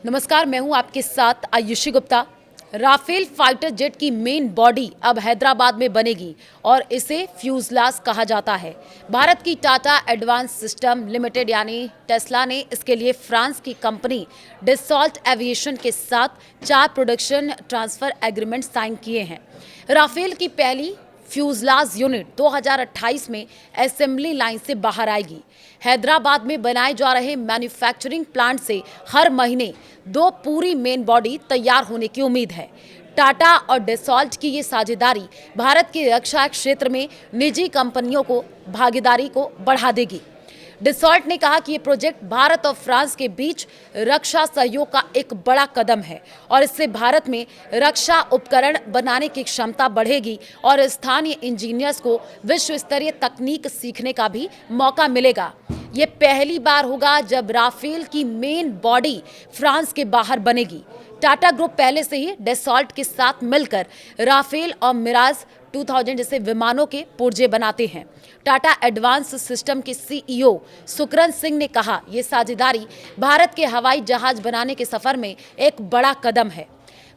नमस्कार, मैं हूं आपके साथ Ayushi Gupta. Rafale fighter jet की मेन बॉडी अब हैदराबाद में बनेगी और इसे फ्यूजलाज कहा जाता है। भारत की टाटा एडवांस सिस्टम लिमिटेड यानी टेस्ला ने इसके लिए फ्रांस की कंपनी डसॉल्ट एविएशन के साथ 4 प्रोडक्शन ट्रांसफर एग्रीमेंट साइन किए हैं। राफेल की पहली फ्यूजलाज यूनिट 2028 में असेंबली लाइन से बाहर आएगी। हैदराबाद में बनाए जा रहे मैन्युफैक्चरिंग प्लांट से हर महीने 2 पूरी मेन बॉडी तैयार होने की उम्मीद है। टाटा और डसॉल्ट की ये साझेदारी भारत के रक्षा क्षेत्र में निजी कंपनियों को भागीदारी को बढ़ा देगी। डसॉल्ट ने कहा कि ये प्रोजेक्ट भारत और फ्रांस के बीच रक्षा सहयोग का एक बड़ा कदम है और इससे भारत में रक्षा उपकरण बनाने की क्षमता बढ़ेगी और स्थानीय इंजीनियर्स को विश्व स्तरीय तकनीक सीखने का भी मौका मिलेगा। ये पहली बार होगा जब राफेल की मेन बॉडी फ्रांस के बाहर बनेगी। टाटा ग्रुप पहले से ही डसॉल्ट के साथ मिलकर राफेल और मिराज 2000 जैसे विमानों के पुर्जे बनाते हैं। टाटा एडवांस सिस्टम के सीईओ सुकरन सिंह ने कहा, ये साझेदारी भारत के हवाई जहाज बनाने के सफर में एक बड़ा कदम है।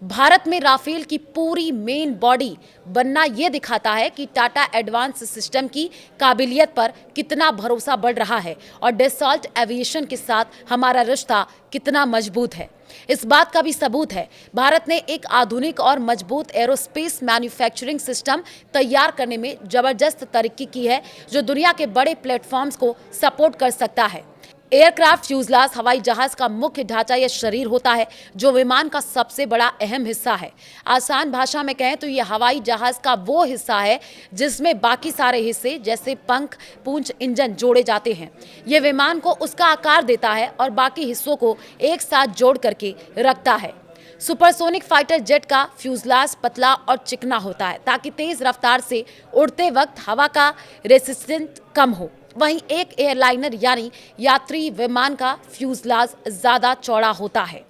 भारत में राफेल की पूरी मेन बॉडी बनना यह दिखाता है कि टाटा एडवांस सिस्टम की काबिलियत पर कितना भरोसा बढ़ रहा है और डसॉल्ट एविएशन के साथ हमारा रिश्ता कितना मजबूत है। इस बात का भी सबूत है भारत ने एक आधुनिक और मजबूत एरोस्पेस मैन्युफैक्चरिंग सिस्टम तैयार करने में जबरदस्त तरक्की की है, जो दुनिया के बड़े प्लेटफॉर्म्स को सपोर्ट कर सकता है। एयरक्राफ्ट फ्यूजलाज हवाई जहाज का मुख्य ढांचा या शरीर होता है, जो विमान का सबसे बड़ा अहम हिस्सा है। आसान भाषा में कहें तो यह हवाई जहाज का वो हिस्सा है जिसमें बाकी सारे हिस्से जैसे पंख, पूंछ, इंजन जोड़े जाते हैं। यह विमान को उसका आकार देता है और बाकी हिस्सों को एक साथ जोड़ करके रखता है। सुपरसोनिक फाइटर जेट का फ्यूजलाज पतला और चिकना होता है ताकि तेज रफ्तार से उड़ते वक्त हवा का रेसिस्टेंस कम हो। वहीं एक एयरलाइनर यानी यात्री विमान का फ्यूजलाज ज़्यादा चौड़ा होता है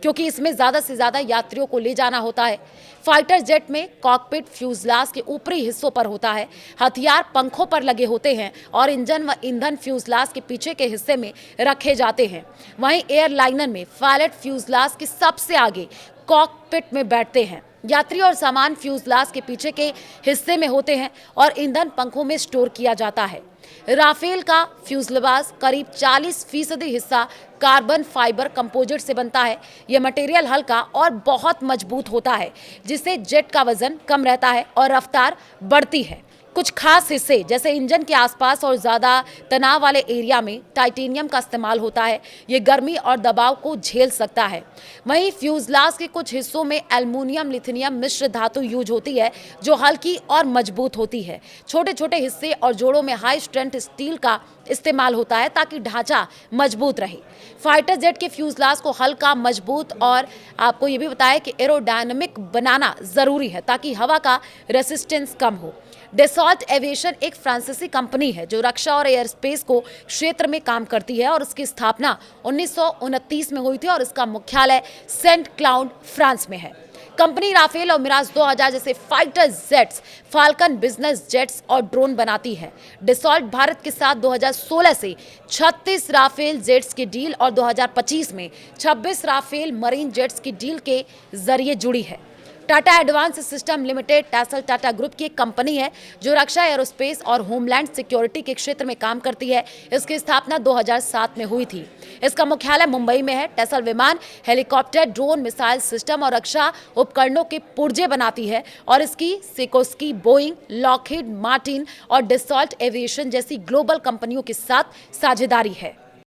क्योंकि इसमें ज़्यादा से ज़्यादा यात्रियों को ले जाना होता है। फाइटर जेट में कॉकपिट फ्यूजलाज के ऊपरी हिस्सों पर होता है, हथियार पंखों पर लगे होते हैं और इंजन व ईंधन फ्यूजलाज के पीछे के हिस्से में रखे जाते हैं। वहीं एयरलाइनर में पायलट फ्यूजलाज के सबसे आगे कॉकपिट में बैठते हैं। यात्री और सामान फ्यूजलाज के पीछे के हिस्से में होते हैं और ईंधन पंखों में स्टोर किया जाता है। राफेल का फ्यूजलाज करीब 40% हिस्सा कार्बन फाइबर कंपोजिट से बनता है। यह मटेरियल हल्का और बहुत मजबूत होता है, जिससे जेट का वजन कम रहता है और रफ्तार बढ़ती है। कुछ खास हिस्से जैसे इंजन के आसपास और ज़्यादा तनाव वाले एरिया में टाइटेनियम का इस्तेमाल होता है। ये गर्मी और दबाव को झेल सकता है। वहीं फ्यूजलाज के कुछ हिस्सों में एल्युमिनियम लिथियम मिश्र धातु यूज होती है, जो हल्की और मजबूत होती है। छोटे छोटे हिस्से और जोड़ों में हाई स्ट्रेंथ स्टील का इस्तेमाल होता है ताकि ढांचा मजबूत रहे। फाइटर जेट के फ्यूजलाज को हल्का, मजबूत और आपको ये भी बताया कि एरोडायनामिक बनाना ज़रूरी है ताकि हवा का रेसिस्टेंस कम हो। डसॉल्ट एविएशन एक फ्रांसीसी कंपनी है जो रक्षा और एयरस्पेस को क्षेत्र में काम करती है और उसकी स्थापना 1929 में हुई थी और इसका मुख्यालय सेंट क्लाउड फ्रांस में है। कंपनी राफेल और मिराज 2000 जैसे fighter jets, falcon business jets और ड्रोन बनाती है। डसॉल्ट भारत के साथ 2016 से 36 राफेल जेट्स की डील और 2025 में 26 राफेल मरीन जेट्स की डील के जरिए जुड़ी है। Tata advance system limited Tesla Tata group की एक कंपनी है जो रक्षा, एरोस्पेस और होमलैंड सिक्योरिटी के क्षेत्र में काम करती है। इसकी स्थापना 2007 में हुई थी। इसका मुख्यालय मुंबई में है। टेस्ला विमान, हेलीकॉप्टर, ड्रोन, मिसाइल सिस्टम और रक्षा उपकरणों के पुर्जे बनाती है और इसकी सिकोस्की, बोइंग, लॉकहीड मार्टिन और डसॉल्ट एविएशन जैसी ग्लोबल कंपनियों के साथ साझेदारी है।